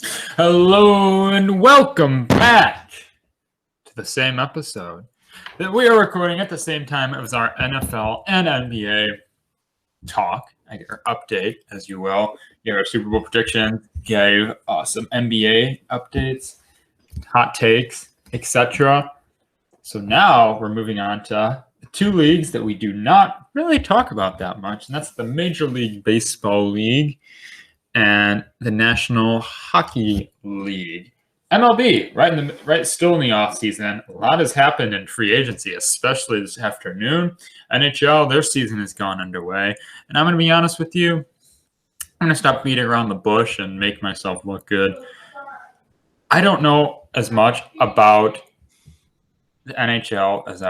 Hello and welcome back to the same episode that we are recording at the same time as our NFL and NBA talk, or update, as you will. Gave our Super Bowl prediction, gave some NBA updates, hot takes, etc. So now we're moving on to two leagues that we do not really talk about that much, and that's the Major League Baseball League and the National Hockey League. MLB, still in the offseason. A lot has happened in free agency, especially this afternoon. NHL, their season has gone underway. And I'm going to be honest with you, I'm going to stop beating around the bush and make myself look good. I don't know as much about the NHL as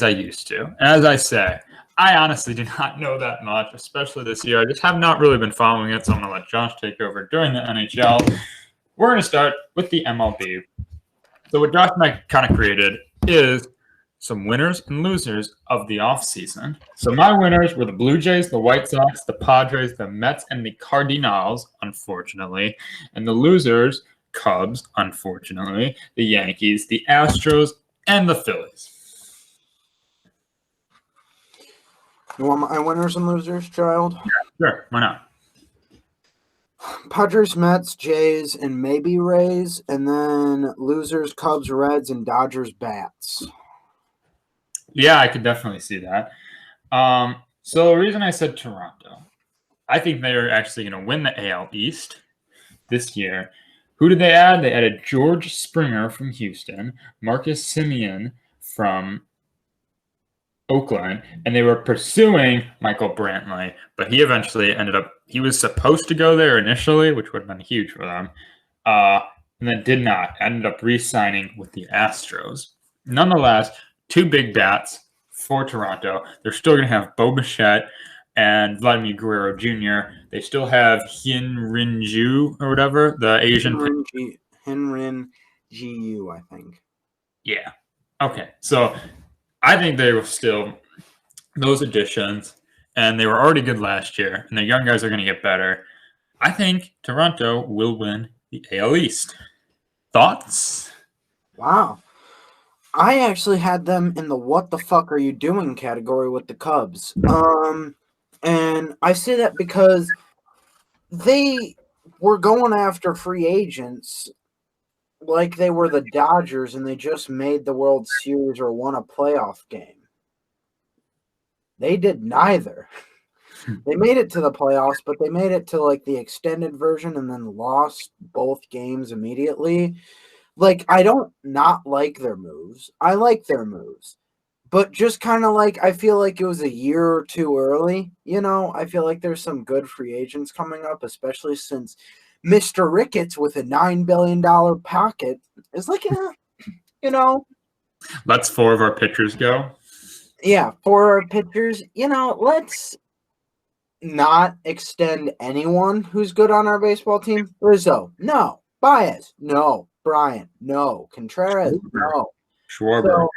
I used to. And as I say, I honestly do not know that much, especially this year. I just have not really been following it, so I'm going to let Josh take over during the NHL. We're going to start with the MLB. So what Josh and I kind of created is some winners and losers of the offseason. So my winners were the Blue Jays, the White Sox, the Padres, the Mets, and the Cardinals, unfortunately. And the losers, Cubs, unfortunately, the Yankees, the Astros, and the Phillies. You want my winners and losers, child? Yeah, sure. Why not? Padres, Mets, Jays, and maybe Rays. And then losers, Cubs, Reds, and Dodgers, Bats. Yeah, I could definitely see that. So the reason I said Toronto, I think they're actually going to win the AL East this year. Who did they add? They added George Springer from Houston, Marcus Simeon from Oakland, and they were pursuing Michael Brantley, but he eventually he was supposed to go there initially, which would have been huge for them, and then did not, ended up re-signing with the Astros. Nonetheless, two big bats for Toronto. They're still going to have Bo Bichette and Vladimir Guerrero Jr. They still have Hyun-Rin Ju or whatever, the Asian Hyun-Rin Ju, I think. Yeah. Okay. So I think they were still those additions, and they were already good last year, and the young guys are going to get better. I think Toronto will win the AL East. Thoughts? Wow. I actually had them in the what the fuck are you doing category with the Cubs. And I say that because they were going after free agents like they were the Dodgers and they just made the World Series or won a playoff game. They did neither. They made it to the playoffs, but they made it to like the extended version and then lost both games immediately. Like, I don't not like their moves. I like their moves. But just kind of like, I feel like it was a year or two early. You know, I feel like there's some good free agents coming up, especially since Mr. Ricketts with a $9 billion pocket is like, you know. Let's 4 of our pitchers go. Yeah, 4 our pitchers. You know, let's not extend anyone who's good on our baseball team. Rizzo, no. Baez, no. Bryant, no. Contreras, no. Schwarber.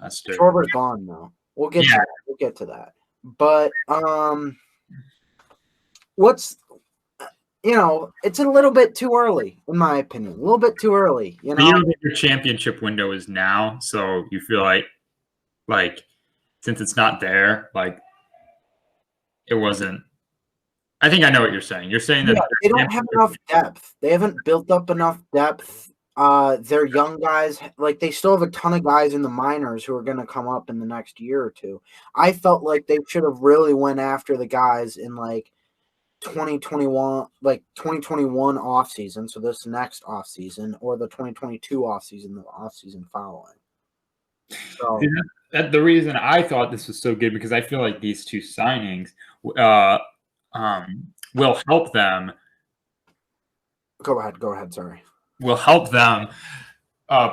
So, Schwarber's gone now. We'll get to that. But it's a little bit too early, in my opinion. A little bit too early. You know, your championship window is now, so you feel like since it's not there, like it wasn't. I think I know what you're saying. You're saying that they don't have enough depth. They haven't built up enough depth. They're young guys. Like, they still have a ton of guys in the minors who are going to come up in the next year or two. I felt like they should have really went after the guys in like 2021 offseason, so this next offseason, or the 2022 offseason, the offseason following. So the reason I thought this was so good because I feel like these two signings will help them. Go ahead. Sorry. Will help them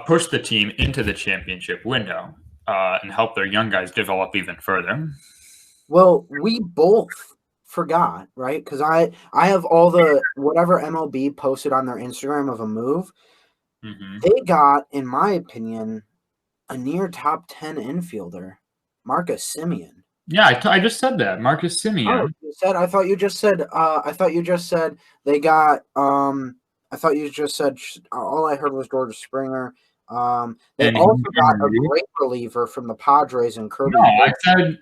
push the team into the championship window and help their young guys develop even further. Well, we both forgot, right? Because I have all the whatever MLB posted on their Instagram of a move. Mm-hmm. They got, in my opinion, a near top 10 infielder, Marcus Simeon. Yeah, I just said that. Marcus Oh, Simeon. you said. I thought you just said. I thought you just said they got. I thought you just said. All I heard was George Springer. They And also got a Henry. great reliever from the Padres and Kirby. No, I said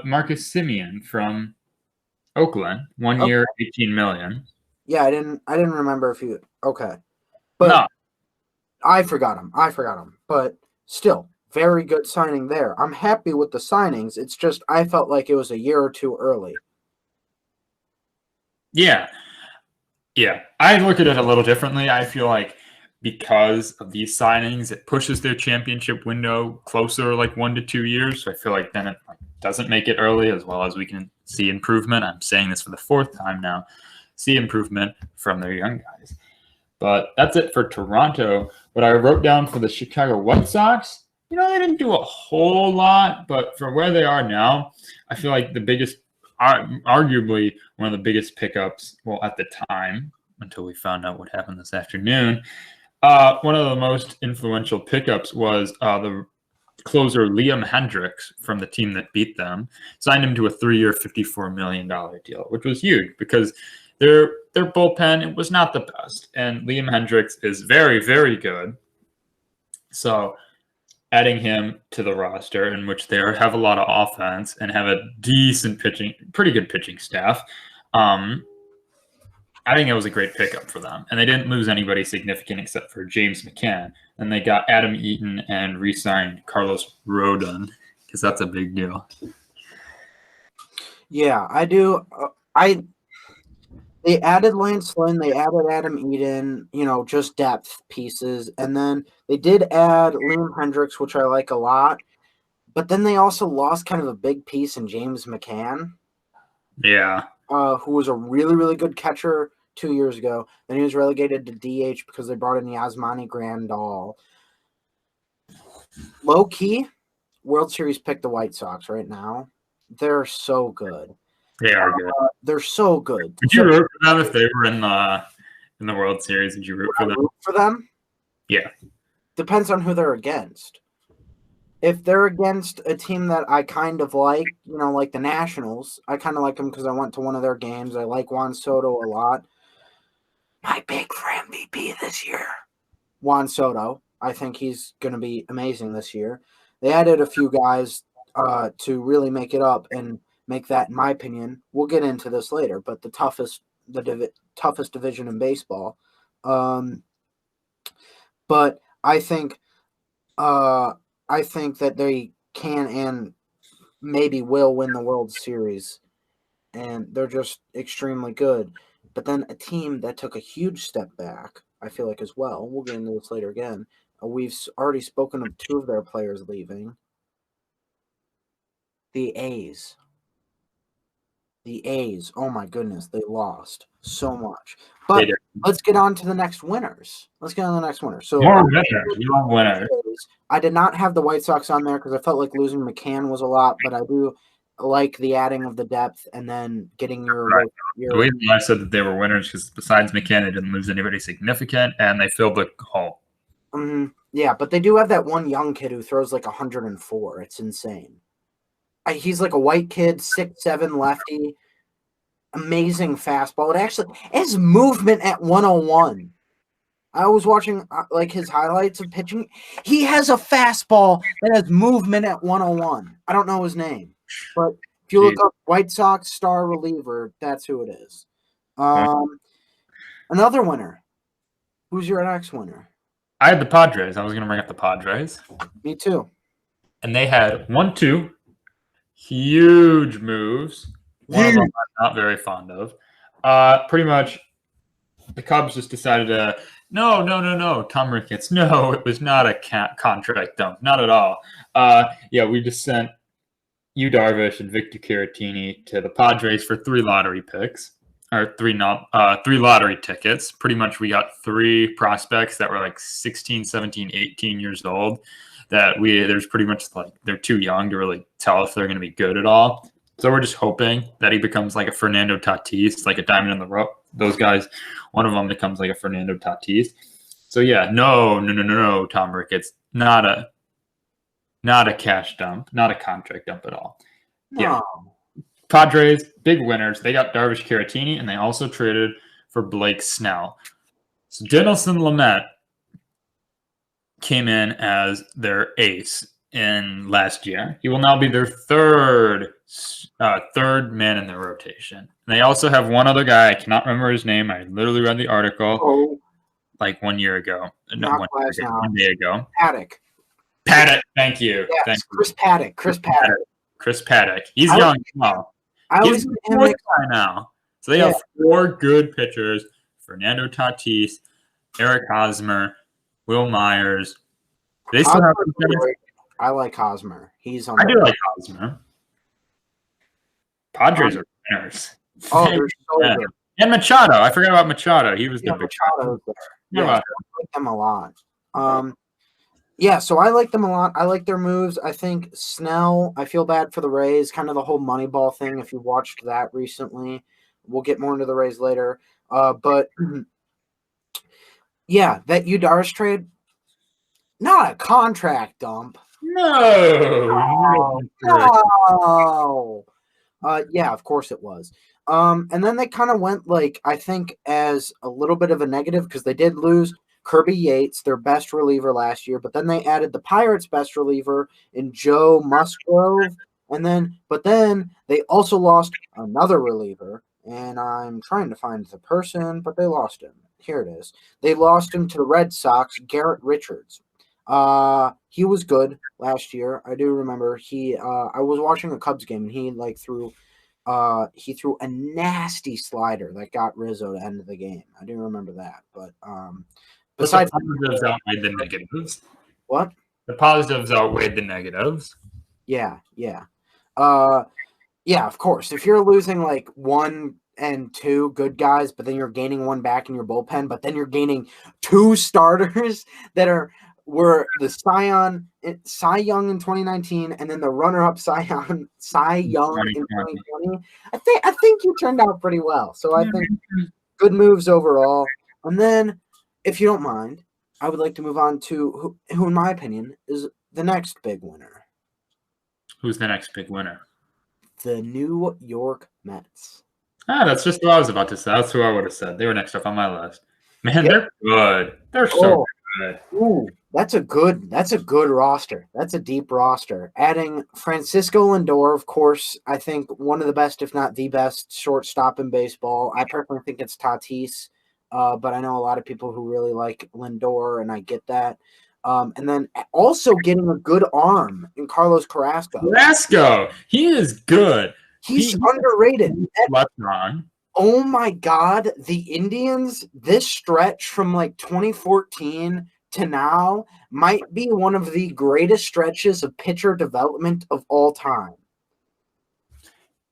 Marcus Simeon from Oakland. 1 year, $18 million. Yeah, I didn't remember if you. Okay, but No. I forgot him. But still, very good signing there. I'm happy with the signings. It's just I felt like it was a year or two early. Yeah. Yeah. I look at it a little differently. I feel like because of these signings, it pushes their championship window closer, like 1 to 2 years. So I feel like then it doesn't make it early, as well as we can see improvement. I'm saying this for the 4th time now. See improvement from their young guys. But that's it for Toronto. What I wrote down for the Chicago White Sox, they didn't do a whole lot, but for where they are now, I feel like the biggest, arguably one of the biggest pickups, well, at the time, until we found out what happened this afternoon, one of the most influential pickups was the closer Liam Hendrix from the team that beat them. Signed him to a 3-year, $54 million deal, which was huge because their bullpen, it was not the best. And Liam Hendrix is very, very good. So adding him to the roster, in which they have a lot of offense and have a decent pretty good pitching staff, I think it was a great pickup for them. And they didn't lose anybody significant except for James McCann. And they got Adam Eaton and re-signed Carlos Rodon, because that's a big deal. Yeah, I do. They added Lance Lynn, they added Adam Eaton, just depth pieces. And then they did add Liam Hendricks, which I like a lot. But then they also lost kind of a big piece in James McCann. Yeah. Who was a really, really good catcher 2 years ago. Then he was relegated to DH because they brought in Yasmani Grandal. Low key, World Series picked the White Sox right now. They're so good. They are good. They're so good. Would you root for them if they were in the World Series? Would you root for them? Root for them? Yeah. Depends on who they're against. If they're against a team that I kind of like, like the Nationals, I kind of like them because I went to one of their games. I like Juan Soto a lot. My pick for MVP this year, Juan Soto. I think he's going to be amazing this year. They added a few guys to really make it up and make that, in my opinion, we'll get into this later, but the toughest division in baseball. But I think that they can and maybe will win the World Series, and they're just extremely good. But then a team that took a huge step back, I feel like as well. We'll get into this later again. We've already spoken of 2 of their players leaving. The A's. Oh my goodness, they lost so much. But let's get on to the next winners. So more winners. I did not have the White Sox on there because I felt like losing McCann was a lot, but I do like the adding of the depth and then getting your The reason I said that they were winners because besides McCann, they didn't lose anybody significant, and they filled the hole. Yeah, but they do have that one young kid who throws like 104. It's insane. He's like a white kid, 6'7" lefty, amazing fastball. It actually has movement at 101. I was watching like his highlights of pitching. He has a fastball that has movement at 101. I don't know his name, but if you look up White Sox star reliever, that's who it is. Another winner. Who's your next winner? I had the Padres. I was going to bring up the Padres. Me too. And they had 1-2 huge moves. One of them I'm not very fond of. Pretty much the Cubs just decided to, no, Tom Ricketts. No, it was not a contract dump. Not at all. We just sent Yu Darvish and Victor Caratini to the Padres for 3 lottery picks. Or 3 lottery tickets. Pretty much we got 3 prospects that were like 16, 17, 18 years old that there's pretty much like they're too young to really tell if they're going to be good at all. So we're just hoping that he becomes like a Fernando Tatis, like a diamond in the rough. Those guys, one of them becomes like a Fernando Tatis. So yeah, no, Tom Ricketts, not a cash dump, not a contract dump at all. No. Padres, big winners. They got Darvish Caratini, and they also traded for Blake Snell. So Dinelson Lamet came in as their ace in last year. He will now be their third man in their rotation. And they also have one other guy. I cannot remember his name. I literally read the article like 1 year ago. No, 1 day ago. Paddock. Thank you. Yes, Thank Chris Paddock. Chris Paddock. He's young as well. He's the fourth guy now. So they have 4 good pitchers: Fernando Tatis, Eric Hosmer, Will Myers. They still have. I like Hosmer. I do like Hosmer. Padres are winners. Oh, they're so good. And Machado. I forgot about Machado. He was the big Machado. Yeah, I like them a lot. Yeah, so I like them a lot. I like their moves. I think Snell, I feel bad for the Rays, kind of the whole Moneyball thing, if you watched that recently. We'll get more into the Rays later. But, yeah, that Darvish trade, not a contract dump. No. Yeah, of course it was. And then they kind of went, like, I think as a little bit of a negative because they did lose Kirby Yates, their best reliever last year, but then they added the Pirates' best reliever in Joe Musgrove, but then they also lost another reliever, and I'm trying to find the person, but they lost him. Here it is. They lost him to the Red Sox, Garrett Richards. He was good last year. I do remember I was watching a Cubs game, and he threw a nasty slider that got Rizzo to end the game. I do remember that, but besides, the positives outweighed the negatives. What? The positives outweighed the negatives. Yeah. Yeah, of course. If you're losing like 1 and 2 good guys, but then you're gaining one back in your bullpen, but then you're gaining 2 starters that were the Cy Young in 2019, and then the runner-up Cy Young in 2020. I think you turned out pretty well. So I think good moves overall. And then, if you don't mind, I would like to move on to who in my opinion, is the next big winner. Who's the next big winner? The New York Mets. That's just what I was about to say. That's who I would have said. They were next up on my list. Man, they're good. They're so good. Ooh, that's a good roster. That's a deep roster. Adding Francisco Lindor, of course, I think one of the best, if not the best, shortstop in baseball. I personally think it's Tatis. But I know a lot of people who really like Lindor, and I get that. And then also getting a good arm in Carlos Carrasco. He is good. He's underrated. Left on. Oh my God, the Indians, this stretch from like 2014 to now might be one of the greatest stretches of pitcher development of all time.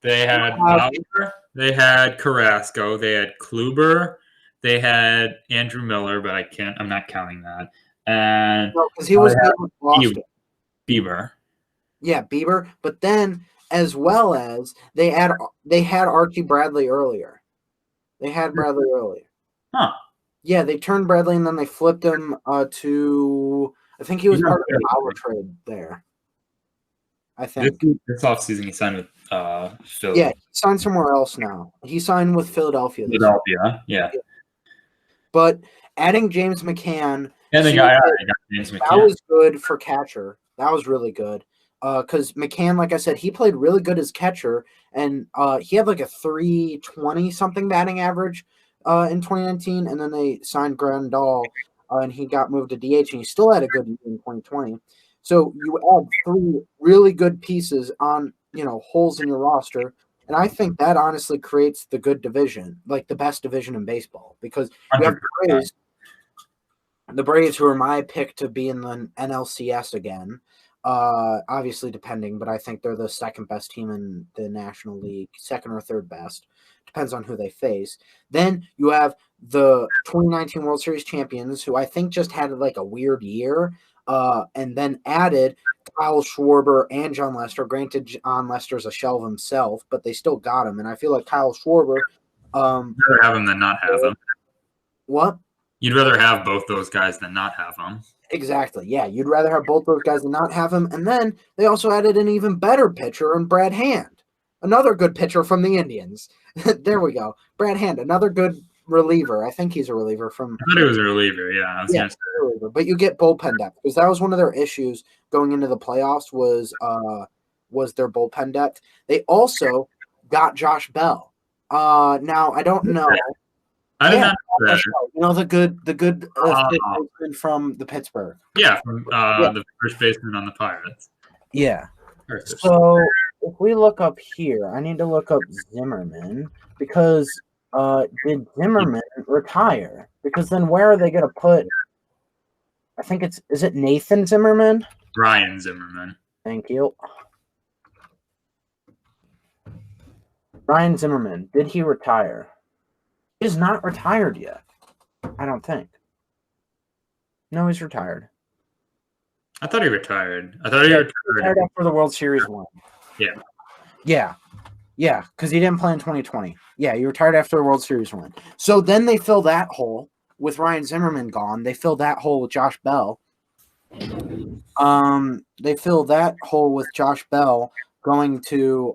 They had Bauer, they had Carrasco, they had Kluber. They had Andrew Miller, but I'm not counting that. And because he was good with Boston. Bieber. Yeah, Bieber. But then, as well as they had Archie Bradley earlier. Huh. Yeah, they turned Bradley and then they flipped him to. I think he was part of the Bauer trade there. I think this offseason he signed with Philly. Yeah, he signed somewhere else now. He signed with Philadelphia. Yeah. But adding James McCann, and James McCann. That was good for catcher. That was really good. Because McCann, like I said, he played really good as catcher, and he had like a 320 something batting average in 2019, and then they signed Grandal, and he got moved to DH, and he still had a good year in 2020. So you add 3 really good pieces on holes in your roster. And I think that honestly creates the good division, like the best division in baseball, because you have the Braves, who are my pick to be in the NLCS again. Obviously depending, but I think they're the second best team in the National League, second or third best. Depends on who they face. Then you have the 2019 World Series champions, who I think just had like a weird year, and then added Kyle Schwarber and John Lester. Granted, John Lester's a shell of himself, but they still got him. And I feel like Kyle Schwarber. Better have him than not have him. What? You'd rather have both those guys than not have them. Exactly. Yeah, you'd rather have both those guys than not have him. And then they also added an even better pitcher in Brad Hand, another good pitcher from the Indians. There we go. Brad Hand, another good reliever. I think he's a reliever from. I thought he was a reliever. Yeah, I was Yeah, gonna say. reliever. But you get bullpen depth because that was one of their issues going into the playoffs was their bullpen depth. They also got Josh Bell. Now I don't know. I did not know that. You know the good baseman from the Pittsburgh. Yeah, from the first baseman on the Pirates. Yeah. So if we look up here, I need to look up Zimmerman because did Zimmerman retire? Because then where are they going to put? I think is it Nathan Zimmerman? Ryan Zimmerman. Thank you. Ryan Zimmerman. Did he retire? He's not retired yet. I don't think. No, he's retired. I thought he retired. I thought he retired after the World Series won. Yeah. Yeah, because he didn't play in 2020. Yeah, he retired after the World Series win. So then they fill that hole with Ryan Zimmerman gone. They fill that hole with Josh Bell. They fill that hole with Josh Bell going to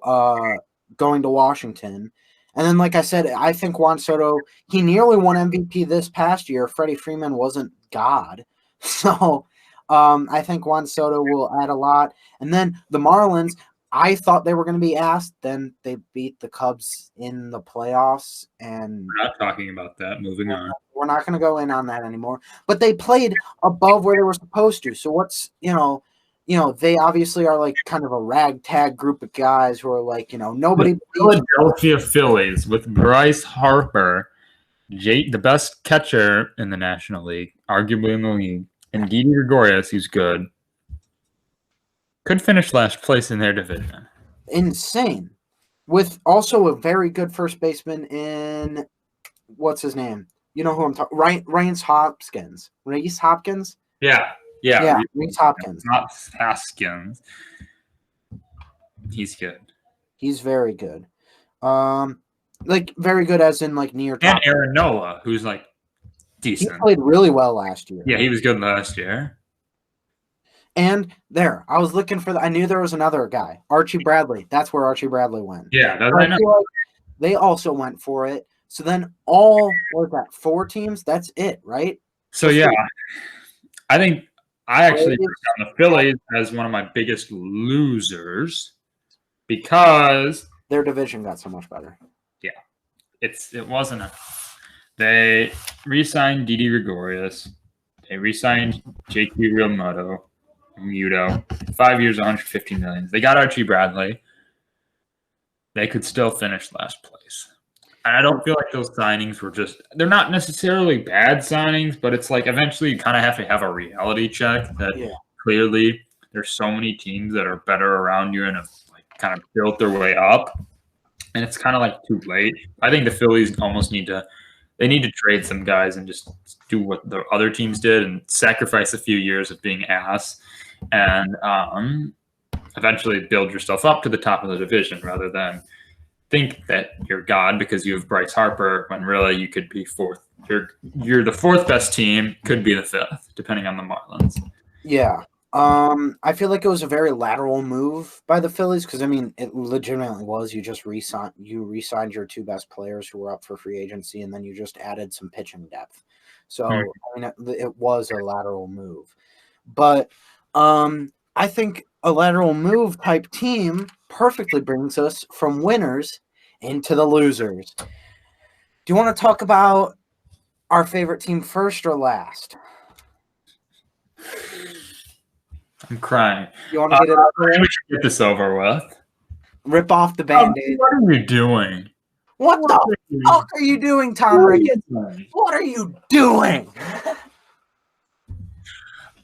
Washington. And then, like I said, I think Juan Soto, he nearly won MVP this past year. Freddie Freeman wasn't God. So I think Juan Soto will add a lot. And then the Marlins, I thought they were going to be asked. Then they beat the Cubs in the playoffs. And we're not talking about that. Moving on. We're not going to go in on that anymore. But they played above where they were supposed to. So what's, they obviously are like kind of a ragtag group of guys who are like, nobody. The Philadelphia Phillies with Bryce Harper, the best catcher in the National League, arguably in the league, and Didi Gregorius, who's good, could finish last place in their division. Insane. With also a very good first baseman in, what's his name? You know who I'm talking about? Rhys Hopkins. Rhys Hopkins? Yeah, Rhys Hopkins. Not Haskins. He's good. He's very good. Very good as in like near top. And Aaron Nola, who's like decent. He played really well last year. Yeah, he was good last year. And there, I was looking for I knew there was another guy, Archie Bradley. That's where Archie Bradley went. Yeah, I know. Like they also went for it. So then all, what was that, 4 teams? That's it, right? So yeah, I think I actually put down the Phillies as one of my biggest losers because their division got so much better. Yeah, it wasn't. They re-signed Didi Gregorius. They re-signed JT Realmuto, 5 years, $150 million. They got Archie Bradley. They could still finish last place. And I don't feel like those signings were they're not necessarily bad signings, but it's like eventually you kind of have to have a reality check that clearly there's so many teams that are better around you and have like kind of built their way up. And it's kind of like too late. I think the Phillies almost need to trade some guys and just do what the other teams did and sacrifice a few years of being ass and eventually build yourself up to the top of the division rather than think that you're God because you have Bryce Harper when really you could be fourth. You're the fourth best team, could be the fifth, depending on the Marlins. Yeah. I feel like it was a very lateral move by the Phillies because, I mean, it legitimately was. You just re-signed your 2 best players who were up for free agency, and then you just added some pitching depth. So, I mean, it was a lateral move. But I think a lateral move type team perfectly brings us from winners into the losers. Do you want to talk about our favorite team first or last? I'm crying. You want to get it over with? We should get this over with. Rip off the Band-Aid. What are you doing? What the fuck are you doing, Tom Ricketts? What are you doing?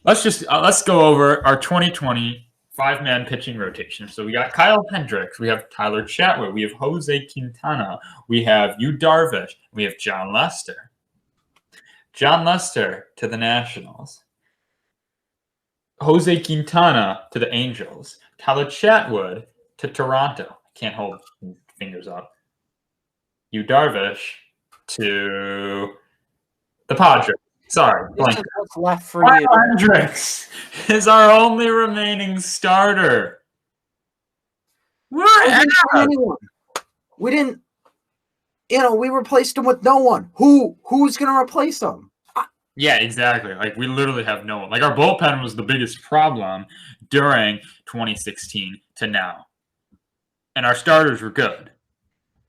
Let's go over our 2020 5-man pitching rotation. So we got Kyle Hendrix, we have Tyler Chatwood, we have Jose Quintana, we have Yu Darvish, we have John Lester. John Lester to the Nationals. Jose Quintana to the Angels. Tyler Chatwood to Toronto. Can't hold fingers up. Yu Darvish to the Padres. Sorry, This blank. is what's left for Kyle you. Hendrix is our only remaining starter. We We're didn't sign anyone. We didn't. We replaced him with no one. Who's going to replace him? Yeah, exactly. Like, we literally have no one. Like, our bullpen was the biggest problem during 2016 to now. And our starters were good.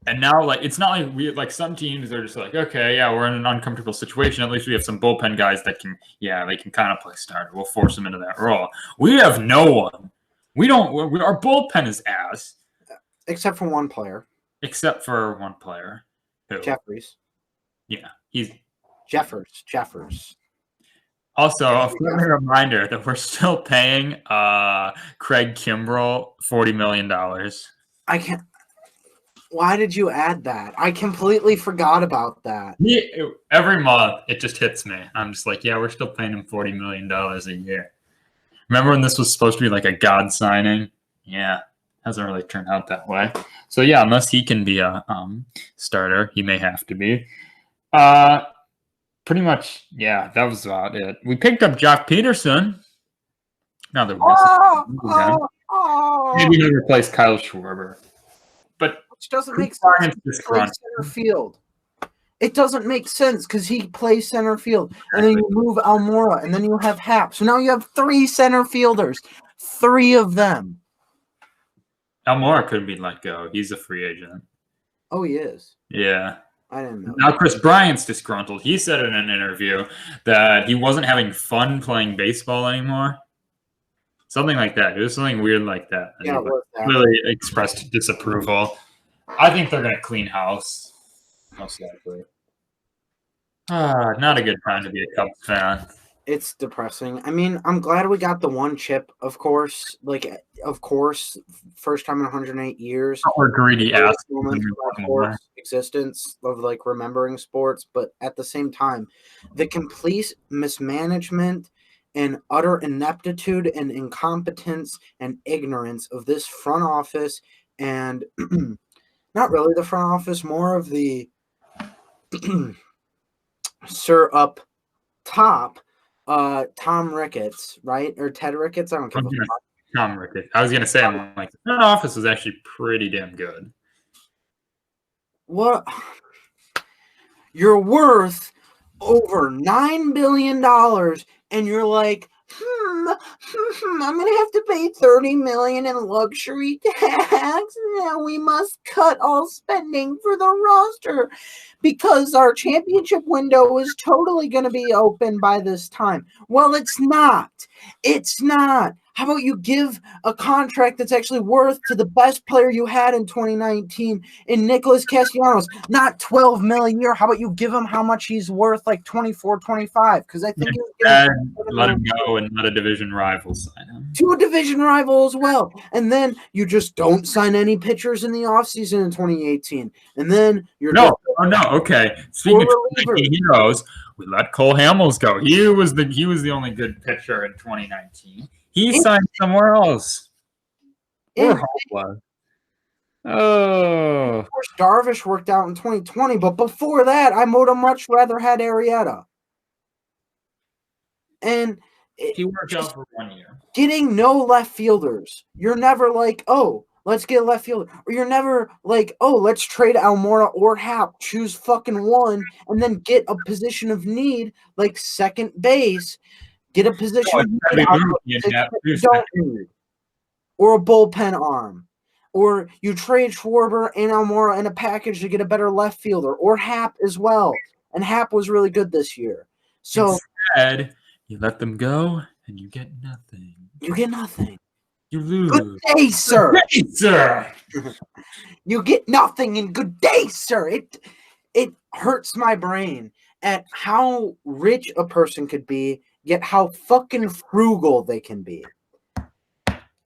And now, like, it's not like some teams are just like, okay, yeah, we're in an uncomfortable situation. At least we have some bullpen guys that can, they can kind of play starter. We'll force them into that role. We have no one. Our bullpen is ass. Except for one player. Except for one player. Who? Jeffries. Yeah, he's Jeffers. Also, a friendly reminder that we're still paying Craig Kimbrell $40 million. I can't. Why did you add that? I completely forgot about that. Every month, it just hits me. I'm just like, yeah, we're still paying him $40 million a year. Remember when this was supposed to be like a god signing? Yeah, hasn't really turned out that way. So yeah, unless he can be a starter, he may have to be. Pretty much, yeah, that was about it. We picked up Jock Peterson. Now that maybe he'll replace Kyle Schwarber. But which doesn't make sense. Center field. It doesn't make sense because he plays center field, and then you move Almora, and then you have Happ. So now you have 3 center fielders, 3 of them. Almora could be let go. He's a free agent. Oh, he is. Yeah. I didn't know. Now Chris Bryant's disgruntled. He said in an interview that he wasn't having fun playing baseball anymore. Something like that. It was something weird like that. And yeah, he really expressed disapproval. I think they're going to clean house, most likely. Not a good time to be a Cubs fan. It's depressing. I mean, I'm glad we got the one chip, of course. First time in 108 years. Or greedy ass existence of like remembering sports, but at the same time, the complete mismanagement and utter ineptitude and incompetence and ignorance of this front office, and not really the front office, more of the sir up top. Tom Ricketts, right? Or Ted Ricketts? I don't care. Tom Ricketts. I was going to say, I'm like, the front office was actually pretty damn good. What? You're worth over $9 billion, and you're like, I'm going to have to pay $30 million in luxury tax. Now we must cut all spending for the roster because our championship window is totally going to be open by this time. Well, it's not. It's not. How about you give a contract that's actually worth to the best player you had in 2019 in Nicholas Castellanos, not $12 million a year. How about you give him how much he's worth, like 24, 25? Because I think let him go and let a division rival sign him. To a division rival as well. And then you just don't sign any pitchers in the offseason in 2018. And then you're okay. Speaking of 2019 heroes, we let Cole Hamels go. He was the only good pitcher in 2019. He signed somewhere else. We're hopeless. Oh. Of course, Darvish worked out in 2020, but before that, I would have much rather had Arrieta. And he worked out for 1 year. Getting no left fielders. You're never like, oh, let's get a left fielder. Or you're never like, oh, let's trade Almora or Happ, choose fucking one, and then get a position of need like second base. Get a position of need you don't need. Or a bullpen arm. Or you trade Schwarber and Almora in a package to get a better left fielder. Or Happ as well. And Happ was really good this year. So instead, you let them go and you get nothing. You get nothing. You lose. Good day, sir. Good day, sir. You get nothing and good day, sir. It hurts my brain at how rich a person could be, yet how fucking frugal they can be.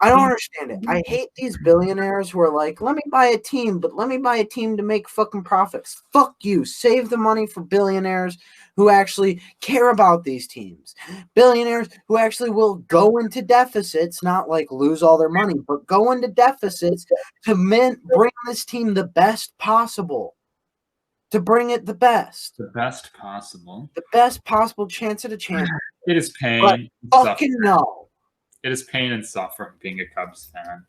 I don't understand it. I hate these billionaires who are like, let me buy a team, but let me buy a team to make fucking profits. Fuck you. Save the money for billionaires who actually care about these teams. Billionaires who actually will go into deficits, not like lose all their money, but go into deficits to bring this team the best possible. to bring it the best. The best possible. The best possible chance at a championship. It is pain. But and fucking suffering. no. It is pain and suffering being a Cubs fan.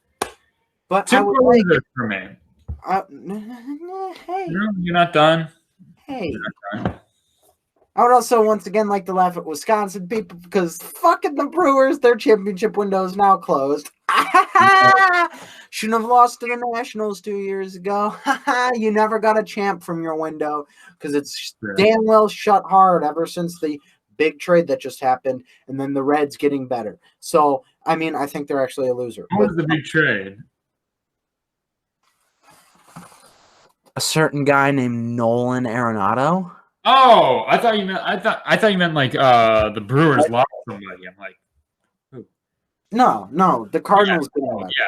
But Two I would more like losers for me. hey. No, you're not done. Hey. You're not done. I would also once again like to laugh at Wisconsin people because fucking the Brewers, their championship window is now closed. Shouldn't have lost to the Nationals 2 years ago. You never got a champ from your window because it's damn well shut hard ever since the big trade that just happened and then the Reds getting better. So, I mean, I think they're actually a loser. What was the big trade? A certain guy named Nolan Arenado. Oh, I thought you meant like the Brewers lost somebody. I'm like, who? No, the Cardinals didn't. Yeah,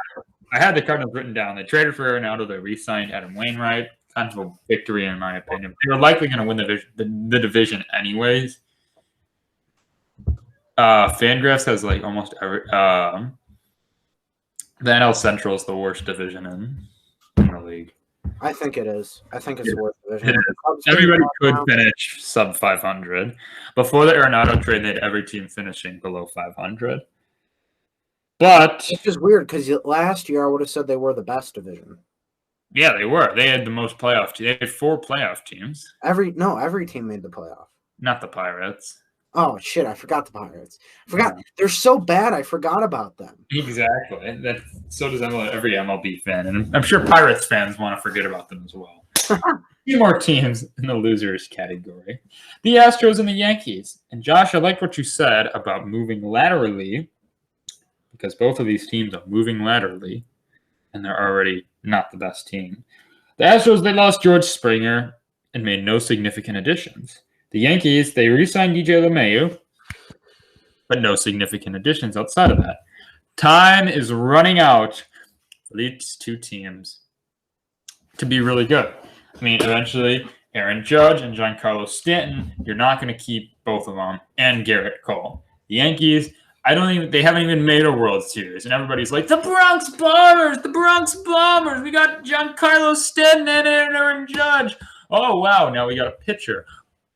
I had the Cardinals written down. They traded for Arenado. They re-signed Adam Wainwright. Kind of a victory in my opinion. They were likely going to win the division anyways. Fangraphs has like almost every. The NL Central is the worst division in the league. I think it is. I think it's the worst division. Everybody could finish sub 500. Before the Arenado trade, they had every team finishing below 500. But it's just weird because last year I would have said they were the best division. Yeah, they were. They had the most playoff teams. They had 4 playoff teams. Every team made the playoff. Not the Pirates. Oh shit! I forgot the Pirates. They're so bad. I forgot about them. Exactly. So does every MLB fan, and I'm sure Pirates fans want to forget about them as well. 2 more teams in the losers category: the Astros and the Yankees. And Josh, I like what you said about moving laterally, because both of these teams are moving laterally, and they're already not the best team. The Astros, they lost George Springer and made no significant additions. The Yankees, they re-signed DJ LeMahieu, but no significant additions outside of that. Time is running out for these 2 teams to be really good. I mean, eventually, Aaron Judge and Giancarlo Stanton, you're not going to keep both of them, and Garrett Cole. The Yankees, they haven't even made a World Series, and everybody's like, the Bronx Bombers, we got Giancarlo Stanton and Aaron Judge. Oh, wow, now we got a pitcher.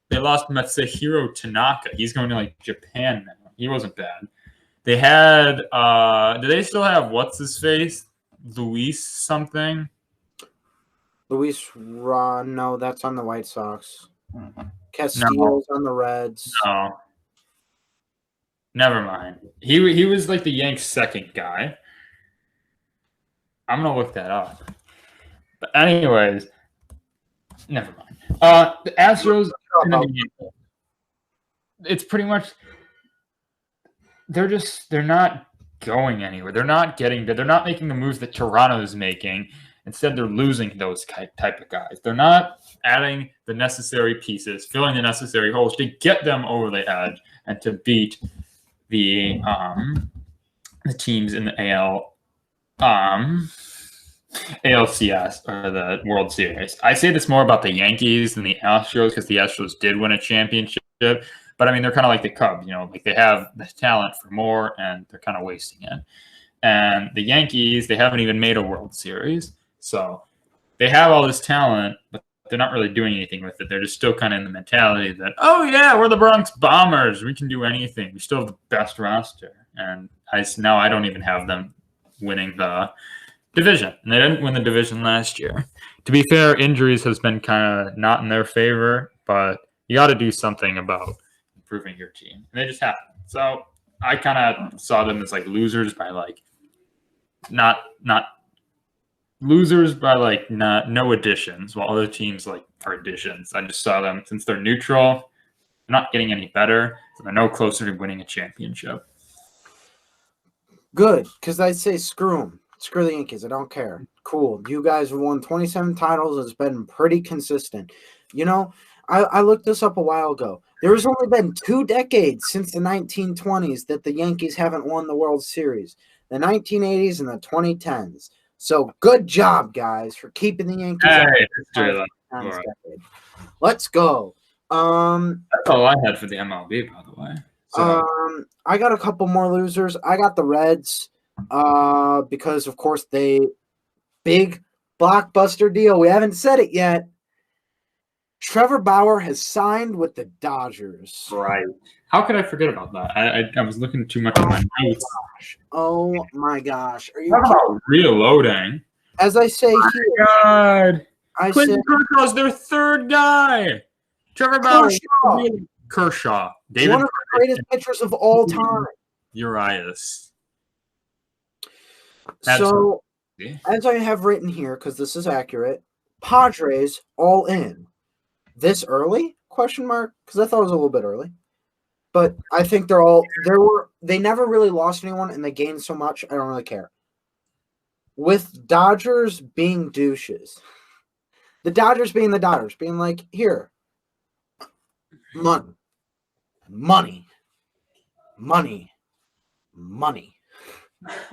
They lost Matsuhiro Tanaka. He's going to like Japan now. He wasn't bad. They had do they still have what's his face? Luis something? Luis Ron, no, that's on the White Sox. Castillo's on the Reds. No. Never mind. He was like the Yanks' second guy. I'm gonna look that up. But anyways, never mind. The Astros, it's pretty much they're not going anywhere. They're not making the moves that Toronto is making. Instead, they're losing those type of guys. They're not adding the necessary pieces, filling the necessary holes to get them over the edge and to beat the teams in the ALCS or the World Series. I say this more about the Yankees than the Astros because the Astros did win a championship. But I mean, they're kind of like the Cubs, like they have the talent for more and they're kind of wasting it. And the Yankees, they haven't even made a World Series. So they have all this talent, but they're not really doing anything with it. They're just still kind of in the mentality that, oh yeah, we're the Bronx Bombers. We can do anything. We still have the best roster. And now I don't even have them winning the division, and they didn't win the division last year. To be fair, injuries has been kind of not in their favor, but you got to do something about improving your team, and they just haven't. So I kind of saw them as like losers by like not losers by like no additions, while other teams like are additions. I just saw them since they're neutral, they're not getting any better, so they're no closer to winning a championship. Good, because I'd say screw them. Screw the Yankees. I don't care. Cool. You guys have won 27 titles. It's been pretty consistent. I looked this up a while ago. There's only been 2 decades since the 1920s that the Yankees haven't won the World Series. The 1980s and the 2010s. So good job, guys, for keeping the Yankees. Let's go. That's all I had for the MLB, by the way. So. I got a couple more losers. I got the Reds. Because of course big blockbuster deal. We haven't said it yet. Trevor Bauer has signed with the Dodgers. Right. How could I forget about that? I was looking too much at my notes. Oh my gosh. Are you Talk about reloading. As I say here, God. I Clayton said Kershaw's their third guy. Trevor Bauer. Kershaw. David one of the greatest pitchers of all time. Urias. So, as I have written here, because this is accurate, Padres all in. This early? Question mark? Because I thought it was a little bit early. But I think they never really lost anyone and they gained so much, I don't really care. With Dodgers being douches. The Dodgers being the Dodgers, being like, here, money.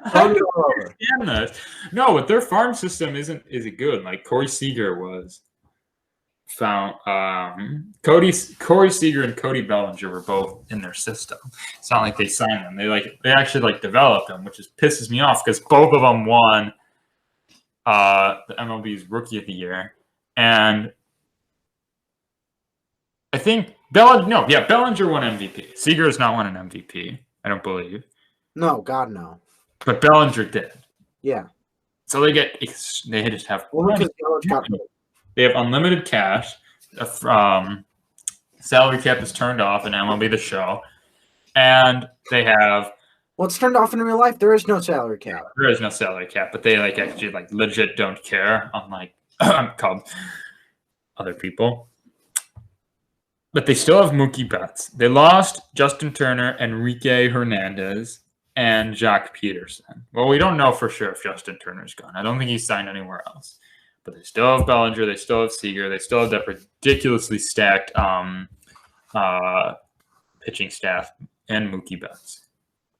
I don't understand that. No, but their farm system isn't good. Like Corey Seeger was found. Corey Seeger and Cody Bellinger were both in their system. It's not like they signed them. They actually developed them, which just pisses me off because both of them won the MLB's Rookie of the Year, and I think Bellinger won MVP. Seeger has not won an MVP. I don't believe. No, God no. But Bellinger did. Yeah. So they just have they have unlimited cash. Salary cap is turned off in MLB The Show, and they have. Well, it's turned off in real life. There is no salary cap. There is no salary cap, but they actually legit don't care, unlike other people. But they still have Mookie Betts. They lost Justin Turner, Enrique Hernandez, and Jock Peterson. Well, we don't know for sure if Justin Turner's gone. I don't think he's signed anywhere else. But they still have Bellinger. They still have Seeger. They still have that ridiculously stacked pitching staff and Mookie Betts.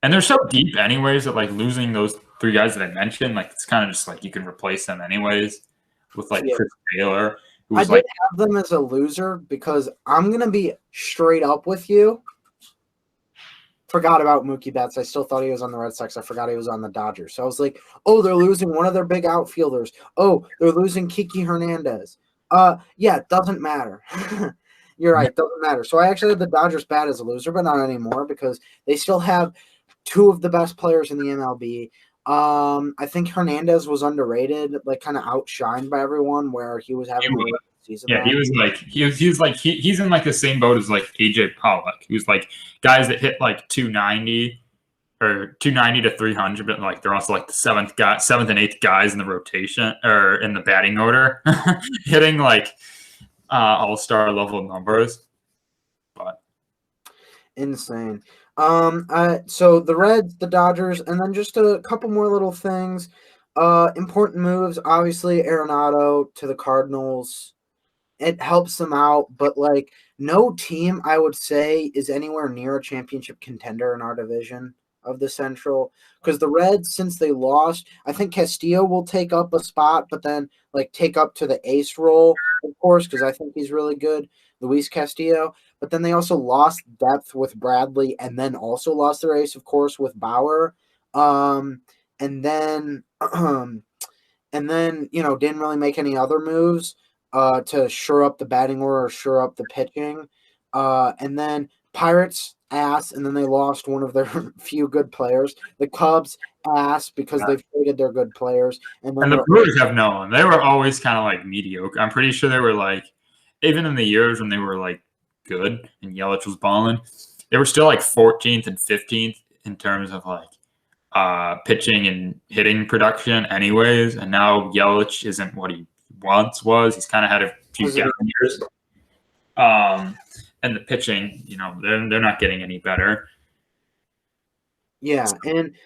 And they're so deep anyways that losing those three guys that I mentioned, it's kind of just you can replace them anyways with Chris Taylor. I did have them as a loser because I'm going to be straight up with you. Forgot about Mookie Betts. I still thought he was on the Red Sox. I forgot he was on the Dodgers. So I was like, oh, they're losing one of their big outfielders. Oh, they're losing Kiki Hernandez. Yeah, it doesn't matter. You're right. It doesn't matter. So I actually had the Dodgers bad as a loser, but not anymore because they still have two of the best players in the MLB. I think Hernandez was underrated, kind of outshined by everyone where he was having a really good season. Yeah, he's in the same boat as AJ Pollock. He was guys that hit 290 or 290 to 300, but they're also the seventh and eighth guys in the rotation or in the batting order, hitting all-star level numbers. But insane. So the Reds, the Dodgers, and then just a couple more little things. Important moves, obviously Arenado to the Cardinals. It helps them out, but no team I would say is anywhere near a championship contender in our division of the Central. Because the Reds, since they lost, I think Castillo will take up a spot, but then take up to the ace role, of course, because I think he's really good, Luis Castillo. But then they also lost depth with Bradley, and then also lost their ace, of course, with Bauer. And then didn't really make any other moves to shore up the batting order or shore up the pitching. And then Pirates ass, and then they lost one of their few good players. The Cubs ass because they've traded their good players. And the Brewers have no one. They were always kind of mediocre. I'm pretty sure they were even in the years when they were good and Yelich was balling, they were still 14th and 15th in terms of pitching and hitting production anyways. And now Yelich isn't what he once was. He's kind of had a few down years. And the pitching, they're not getting any better. Yeah, and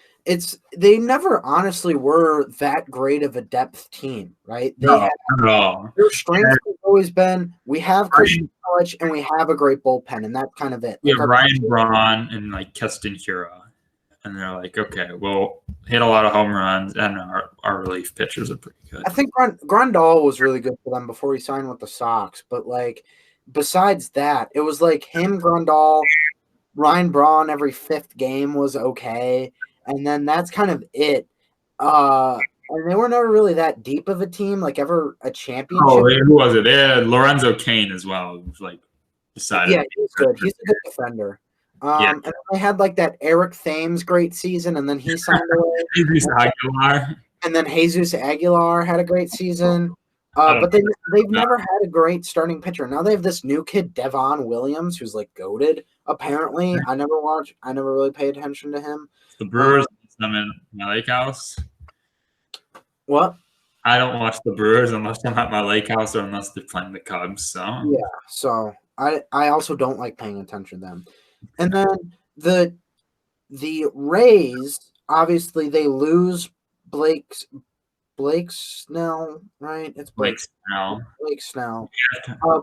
they never honestly were that great of a depth team, right? Not at all. Their strength has always been we have Christian Yelich and we have a great bullpen, and that's kind of it. Yeah, Ryan Braun and Keston Hiura. And they're okay, we'll hit a lot of home runs, and our relief pitchers are pretty good. I think Grandal was really good for them before he signed with the Sox, but besides that, it was him, Grandal, Ryan Braun every fifth game was okay, and then that's kind of it. and they were never really that deep of a team, like ever a championship. Oh, who was it? They had Lorenzo Cain as well. It was like decided. Yeah, he's good. He's a good defender. And they had like that Eric Thames great season, and then he signed away. Jesus Aguilar. And then Jesus Aguilar had a great season. But they've never had a great starting pitcher. Now they have this new kid, Devon Williams, who's like goated, apparently. I never really paid attention to him. The Brewers, I'm in my lake house. What? I don't watch the Brewers unless I'm at my lake house or unless they're playing the Cubs. So yeah, so I also don't like paying attention to them. And then the Rays, obviously they lose Blake Snell, right? It's Blake Snell. Blake Snell.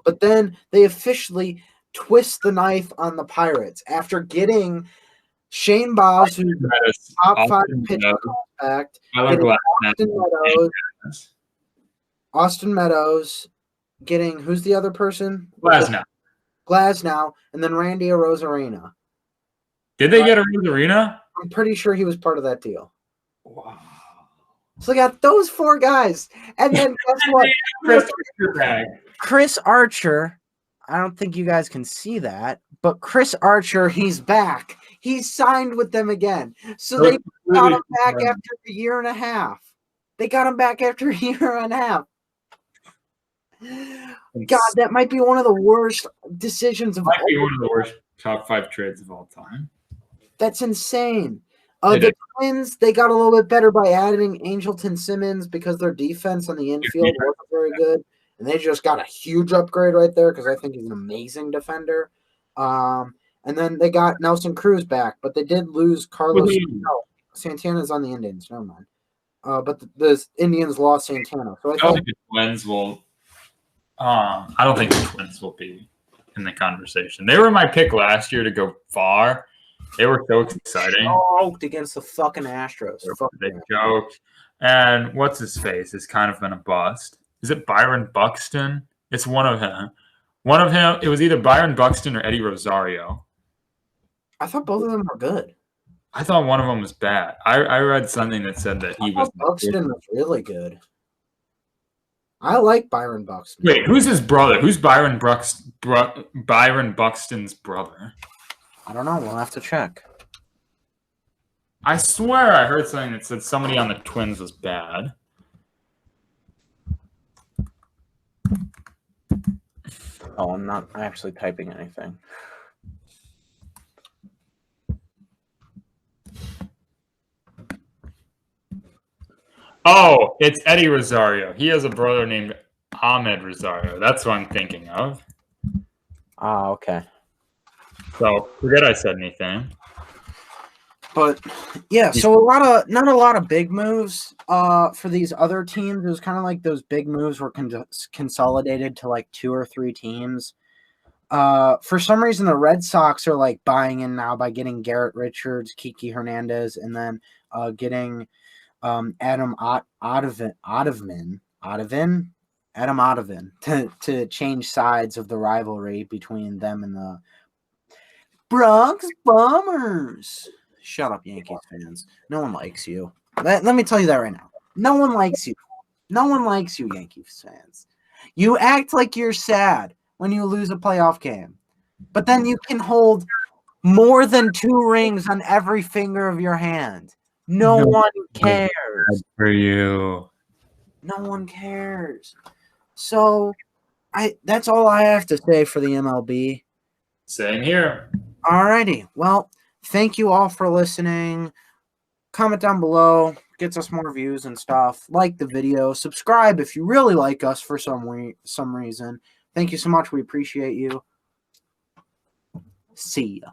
But then they officially twist the knife on the Pirates after getting Shane Baz, who's the top 5 pitcher prospect, Austin Meadows, getting who's the other person? Glasnow, and then Randy Arozarena. Did they get Arozarena? I'm pretty sure he was part of that deal. Wow. So they got those 4 guys. And then guess what? Chris Archer, I don't think you guys can see that, but Chris Archer, he's back. He's signed with them again. So they got him back after a year and a half. God, that might be one of the worst decisions of all time. Might be one of the worst top 5 trades of all time. That's insane. The Twins, they got a little bit better by adding Angelton Simmons because their defense on the infield wasn't very good. And they just got a huge upgrade right there because I think he's an amazing defender. And then they got Nelson Cruz back, but they did lose Carlos Santana's on the Indians. Never mind. But the Indians lost Santana. So I don't think the Twins will. I don't think the Twins will be in the conversation. They were my pick last year to go far. They were so exciting. Choked against the fucking Astros. They joked. And what's his face has kind of been a bust. Is it Byron Buxton? It's one of him. It was either Byron Buxton or Eddie Rosario. I thought both of them were good. I thought one of them was bad. I read something that said that he was. Buxton was really good. I like Byron Buxton. Wait, who's his brother? Who's Byron Buxton's brother? I don't know. We'll have to check. I swear I heard something that said somebody on the Twins was bad. Oh, I'm not actually typing anything. Oh, it's Eddie Rosario. He has a brother named Ahmed Rosario. That's what I'm thinking of. Ah, okay. So forget I said anything. But yeah, so not a lot of big moves for these other teams. It was kind of like those big moves were consolidated to like 2 or 3 teams. For some reason, the Red Sox are like buying in now by getting Garrett Richards, Kiki Hernandez, and then getting Adam Ottavin to change sides of the rivalry between them and the Bronx Bombers. Shut up, Yankees fans. No one likes you. Let me tell you that right now. No one likes you. No one likes you, Yankees fans. You act like you're sad when you lose a playoff game, but then you can hold more than 2 rings on every finger of your hand. No one cares. Good for you. No one cares. So, that's all I have to say for the MLB. Same here. Alrighty. Well, thank you all for listening. Comment down below. Gets us more views and stuff. Like the video. Subscribe if you really like us for some reason. Thank you so much. We appreciate you. See ya.